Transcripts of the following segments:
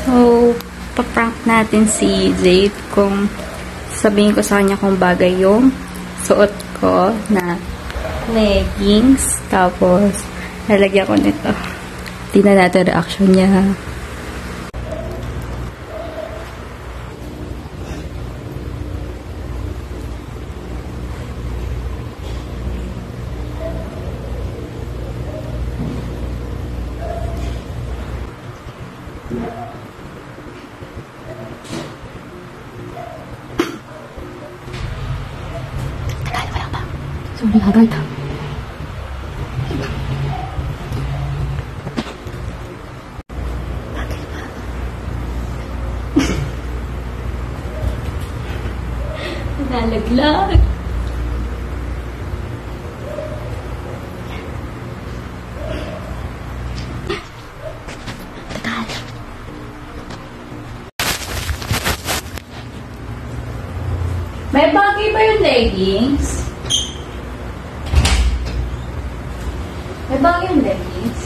So, paprank natin si Jade kung sabihin ko sa kanya kung bagay yung suot ko na leggings. Tapos, lalagyan ko nito. Tingnan natin reaction niya. Sorry, agad. Nalaglag. May bagay ba yung leggings? May bagay yung leggings?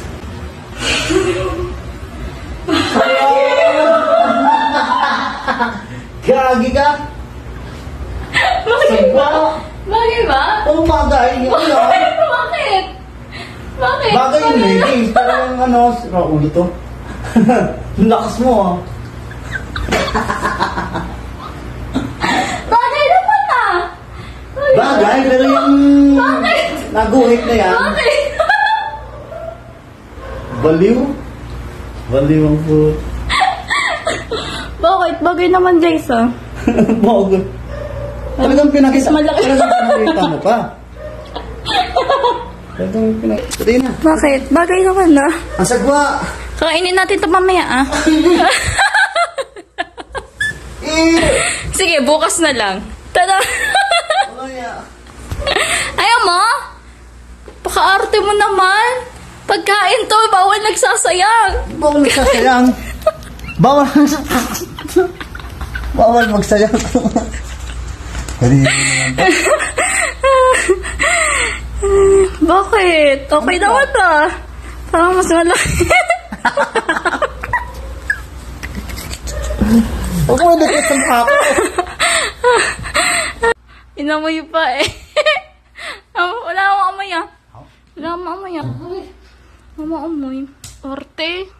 Gagi ka? Bakit ba? Bagay ba? Oo, bagay. Bakit? Bakit? Bagay yung leggings. Parang ano, ulo to. Lakas mo ah. Bagay naman ah! Bagay, pero yung naguhit na yan. Bakit? Baliw. Baliw ang food. Bakit? Bagay naman, Jace ah. Bagay. Talagang pinakita. Talagang pinakita mo pa. Talagang pinakita. Pati na. Bakit? Bagay naman ah. Ang sagwa. Kainin natin ito mamaya ah. Sige, bukas na lang. Tada! Ayaw mo? Paka-arte mo naman. Pagkain to, bawal nagsasayang. Bawal nagsasayang. Bawal magsayang. Bakit? Okay naman ah. Parang mas malaki. Huwag mo nagkit ang hako. Inamoy pa eh. Wala akong amoy ah. Wala akong amoy ah. Wala akong amoy. Arte.